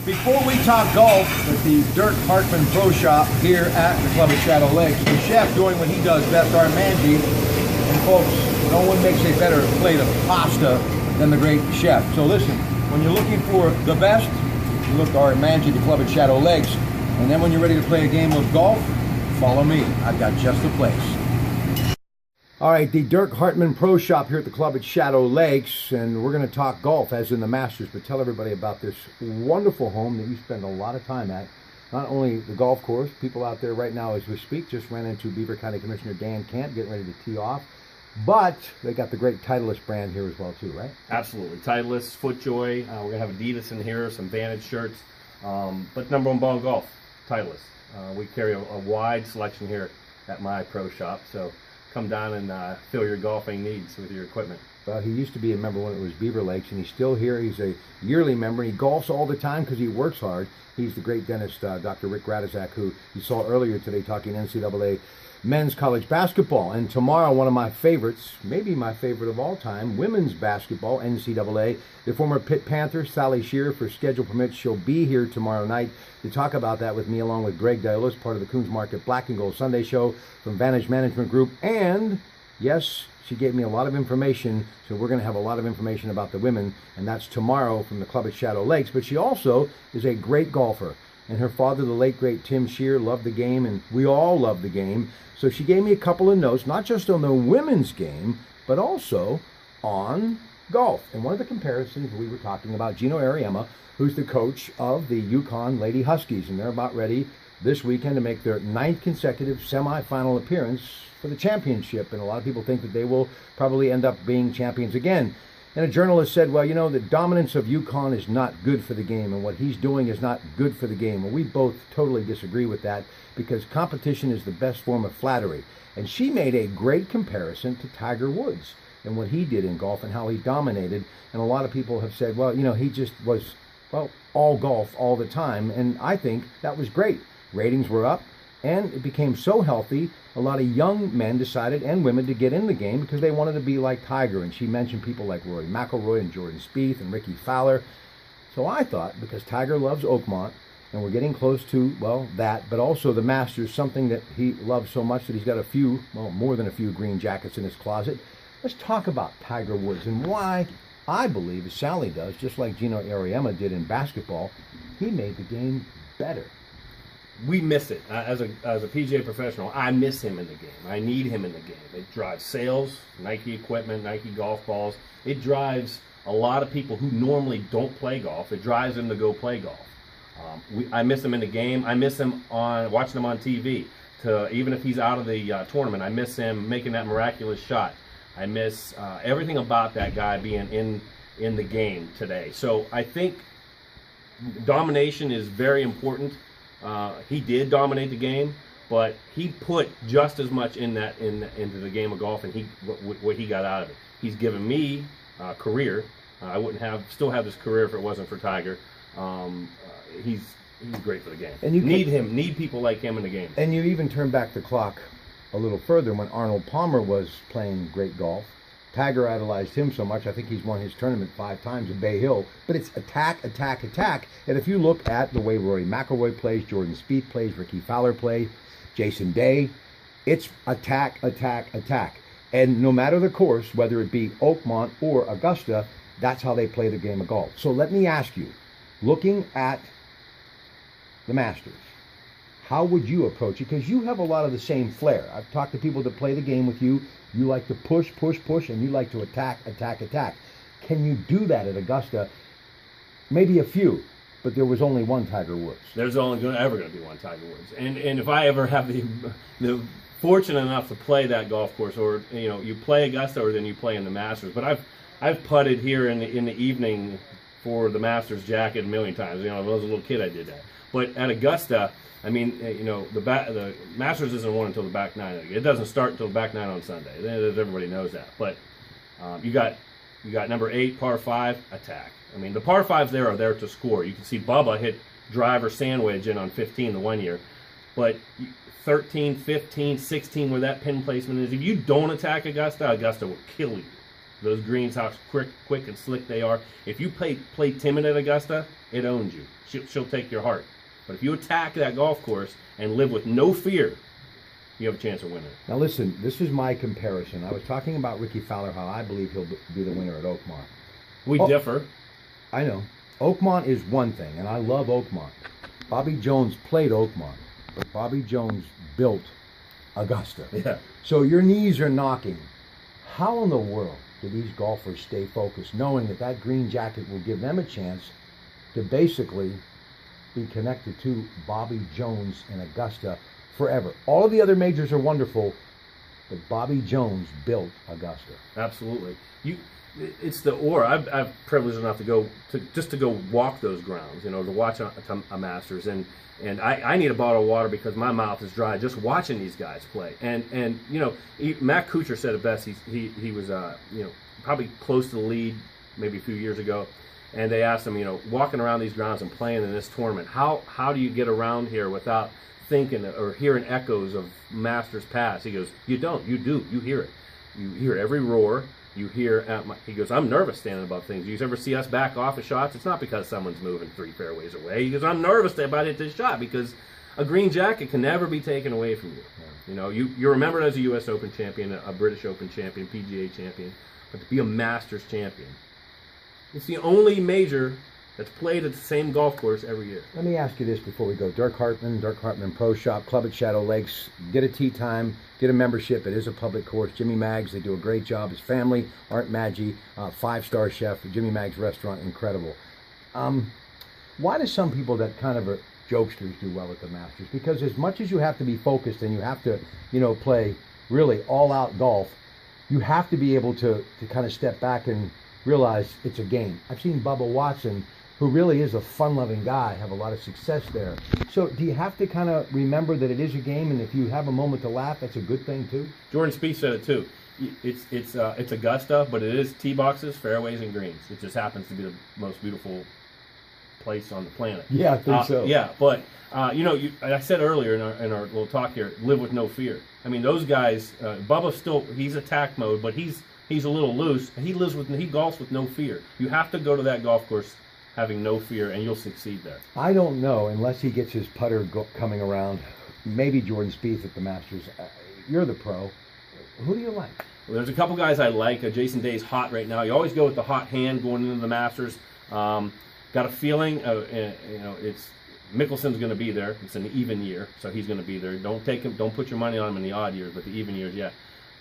Before we talk golf at the Dirk Hartman Pro Shop here at the Club at Shadow Lakes, the chef doing what he does best, our Manji. And folks, no one makes a better plate of pasta than the great chef. So listen, when you're looking for the best, you look to our Manji, the Club at Shadow Lakes. And then when you're ready to play a game of golf, follow me. I've got just the place. All right, the Dirk Hartman Pro Shop here at the Club at Shadow Lakes, and we're going to talk golf, as in the Masters, but tell everybody about this wonderful home that you spend a lot of time at. Not only the golf course, people out there right now as we speak just ran into Beaver County Commissioner Dan Camp getting ready to tee off, but they got the great Titleist brand here as well too, right? Absolutely. Titleist, FootJoy, we're going to have Adidas in here, some Vantage shirts, but number one ball in golf, Titleist. We carry a wide selection here at my pro shop, so come down and fill your golfing needs with your equipment. Well, he used to be a member when it was Beaver Lakes, and he's still here. He's a yearly member, and he golfs all the time because he works hard. He's the great dentist, Dr. Rick Radizak, who you saw earlier today talking NCAA men's college basketball. And tomorrow, one of my favorites, maybe my favorite of all time, women's basketball, NCAA. The former Pitt Panther, Sally Shearer, for schedule permits, she'll be here tomorrow night to talk about that with me, along with Greg Dailos, part of the Coons Market Black and Gold Sunday Show from Vantage Management Group. And yes, she gave me a lot of information, so we're going to have a lot of information about the women, and that's tomorrow from the Club at Shadow Lakes. But she also is a great golfer, and her father, the late great Tim Shear, loved the game, and we all love the game. So she gave me a couple of notes, not just on the women's game, but also on golf. And one of the comparisons we were talking about, Gino Ariema, who's the coach of the Yukon Lady Huskies, and they're about ready this weekend to make their 9th consecutive semifinal appearance for the championship. And a lot of people think that they will probably end up being champions again. And a journalist said, well, you know, the dominance of Yukon is not good for the game, and what he's doing is not good for the game. Well, we both totally disagree with that, because competition is the best form of flattery. And she made a great comparison to Tiger Woods and what he did in golf and how he dominated. And a lot of people have said, well, you know, he just was, well, all golf all the time. And I think that was great. Ratings were up, and it became so healthy, a lot of young men decided, and women, to get in the game because they wanted to be like Tiger. And she mentioned people like Rory McIlroy and Jordan Spieth and Ricky Fowler. So I thought, because Tiger loves Oakmont, and we're getting close to, well, that, but also the Masters, something that he loves so much that he's got a few, well, more than a few green jackets in his closet. Let's talk about Tiger Woods and why I believe, as Sally does, just like Gino Ariema did in basketball, he made the game better. We miss it. As a PGA professional, I miss him in the game. I need him in the game. It drives sales, Nike equipment, Nike golf balls. It drives a lot of people who normally don't play golf. It drives them to go play golf. I miss him in the game. I miss him on watching him on TV. Even if he's out of the tournament, I miss him making that miraculous shot. I miss everything about that guy being in the game today. So I think domination is very important. He did dominate the game, but he put just as much into the game of golf, and what he got out of it. He's given me a career. I wouldn't still have this career if it wasn't for Tiger. He's great for the game. And you need people like him in the game. And you even turn back the clock a little further when Arnold Palmer was playing great golf. Tiger idolized him so much, I think he's won his tournament 5 times at Bay Hill. But it's attack, attack, attack. And if you look at the way Rory McIlroy plays, Jordan Spieth plays, Ricky Fowler plays, Jason Day, it's attack, attack, attack. And no matter the course, whether it be Oakmont or Augusta, that's how they play the game of golf. So let me ask you, looking at the Masters, how would you approach it? Because you have a lot of the same flair. I've talked to people that play the game with you. You like to push, push, push, and you like to attack, attack, attack. Can you do that at Augusta? Maybe a few, but there was only one Tiger Woods. There's only ever going to be one Tiger Woods. And if I ever have the fortunate enough to play that golf course, or you play Augusta, or then you play in the Masters. But I've putted here in the evening for the Masters jacket a million times. When I was a little kid, I did that. But at Augusta, I mean, the Masters isn't won until the back nine. It doesn't start until the back nine on Sunday. Everybody knows that. But you got number 8, par 5, attack. I mean, the par 5s are there to score. You can see Bubba hit driver sandwich in on 15 the one year. But 13, 15, 16, where that pin placement is, if you don't attack Augusta, Augusta will kill you. Those greens, how quick and slick they are. If you play timid at Augusta, it owns you. She'll take your heart. But if you attack that golf course and live with no fear, you have a chance of winning. Now listen, this is my comparison. I was talking about Ricky Fowler, how I believe he'll be the winner at Oakmont. We differ. I know. Oakmont is one thing, and I love Oakmont. Bobby Jones played Oakmont, but Bobby Jones built Augusta. Yeah. So your knees are knocking. How in the world do these golfers stay focused, knowing that that green jacket will give them a chance to basically be connected to Bobby Jones in Augusta forever? All of the other majors are wonderful, but Bobby Jones built Augusta. Absolutely. It's the aura. I've privileged enough to go walk those grounds, to watch a Masters, and I need a bottle of water because my mouth is dry just watching these guys play. And Matt Kuchar said it best. He was probably close to the lead maybe a few years ago, and they asked him, walking around these grounds and playing in this tournament, how do you get around here without thinking or hearing echoes of Masters past? He goes, you don't. You do. You hear it. You hear every roar. You hear, he goes, I'm nervous standing above things. You ever see us back off of shots? It's not because someone's moving 3 fairways away. He goes, I'm nervous about it this shot because a green jacket can never be taken away from you. Yeah. You're remembered as a U.S. Open champion, a British Open champion, PGA champion, but to be a Masters champion, it's the only major that's played at the same golf course every year. Let me ask you this before we go. Dirk Hartman Pro Shop, Club at Shadow Lakes. Get a tee time, get a membership. It is a public course. Jimmy Maggs, they do a great job. His family, Art Maggi, 5-star chef, Jimmy Maggs Restaurant, incredible. Why do some people that kind of are jokesters do well at the Masters? Because as much as you have to be focused and you have to, play really all-out golf, you have to be able to kind of step back and realize it's a game. I've seen Bubba Watson, who really is a fun-loving guy, have a lot of success there. So do you have to kind of remember that it is a game, and if you have a moment to laugh, that's a good thing too? Jordan Spieth said it too. It's Augusta, but it is tee boxes, fairways, and greens. It just happens to be the most beautiful place on the planet. Yeah, I think so. Yeah, but I said earlier in our little talk here, live with no fear. I mean, those guys, Bubba's he's attack mode, but he's a little loose. He golfs with no fear. You have to go to that golf course having no fear, and you'll succeed there. I don't know, unless he gets his putter coming around. Maybe Jordan Spieth at the Masters. You're the pro. Who do you like? Well, there's a couple guys I like. Jason Day's hot right now. You always go with the hot hand going into the Masters. Got a feeling, it's Mickelson's going to be there. It's an even year, so he's going to be there. Don't take him. Don't put your money on him in the odd years, but the even years, yeah.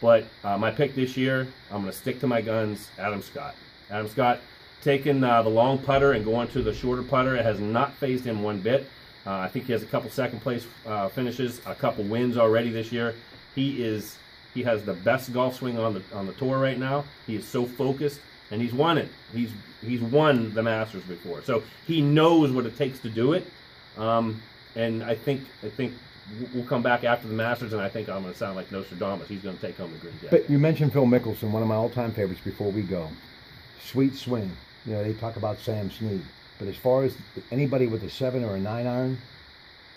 But my pick this year, I'm going to stick to my guns. Adam Scott. Adam Scott. Taking the long putter and going to the shorter putter, it has not fazed him one bit. I think he has a couple second place finishes, a couple wins already this year. He has the best golf swing on the tour right now. He is so focused, and he's won it. He's won the Masters before, so he knows what it takes to do it. And I think we'll come back after the Masters, and I think I'm going to sound like Nostradamus. He's going to take home the green jacket. But you mentioned Phil Mickelson, one of my all-time favorites. Before we go, sweet swing. They talk about Sam Snead. But as far as anybody with a 7 or a 9 iron,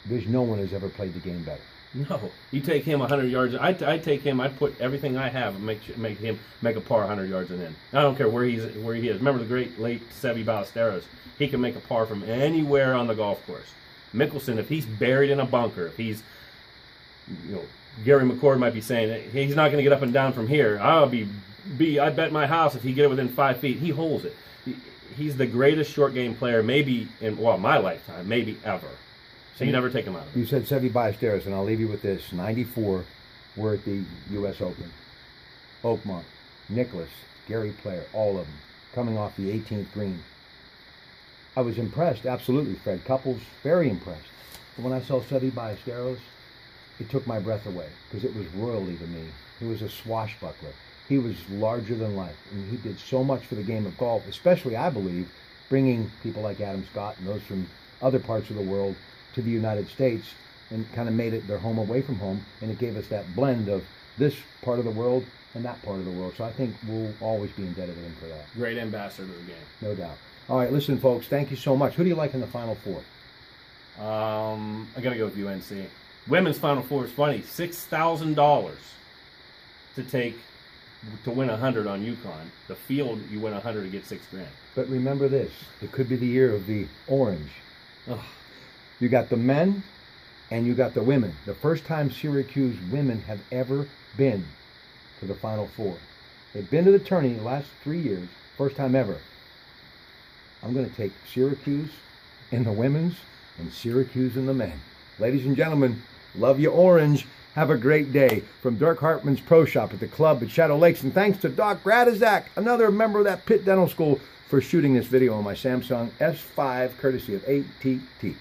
there's no one who's ever played the game better. No. You take him 100 yards. I'd take him. I'd put everything I have and make him make a par 100 yards and in. I don't care where he is. Remember the great late Seve Ballesteros? He can make a par from anywhere on the golf course. Mickelson, if he's buried in a bunker, if he's, Gary McCord might be saying he's not going to get up and down from here. I bet my house if he get it within 5 feet, he holds it. He's the greatest short game player maybe in my lifetime, maybe ever. So you never take him out of it. You said Seve Ballesteros, and I'll leave you with this. 94, we're at the U.S. Open. Oakmont, Nicklaus, Gary Player, all of them, coming off the 18th green. I was impressed, absolutely, Fred Couples, very impressed. But when I saw Seve Ballesteros, it took my breath away, because it was royalty to me. He was a swashbuckler. He was larger than life, and he did so much for the game of golf, especially, I believe, bringing people like Adam Scott and those from other parts of the world to the United States, and kind of made it their home away from home, and it gave us that blend of this part of the world and that part of the world. So I think we'll always be indebted to him for that. Great ambassador to the game. No doubt. All right, listen, folks, thank you so much. Who do you like in the Final Four? I got to go with UNC. Women's Final Four is funny. $6,000 to take to win 100 on UConn. The field, you win 100 to get $6,000. But remember this, it could be the year of the orange. Ugh. You got the men and you got the women. The first time Syracuse women have ever been to the Final Four. They've been to the tourney the last 3 years, first time ever. I'm going to take Syracuse in the women's and Syracuse in the men. Ladies and gentlemen, love you orange. Have a great day. From Dirk Hartman's Pro Shop at the club at Shadow Lakes. And thanks to Doc Radizak, another member of that Pitt Dental School, for shooting this video on my Samsung S5 courtesy of ATT.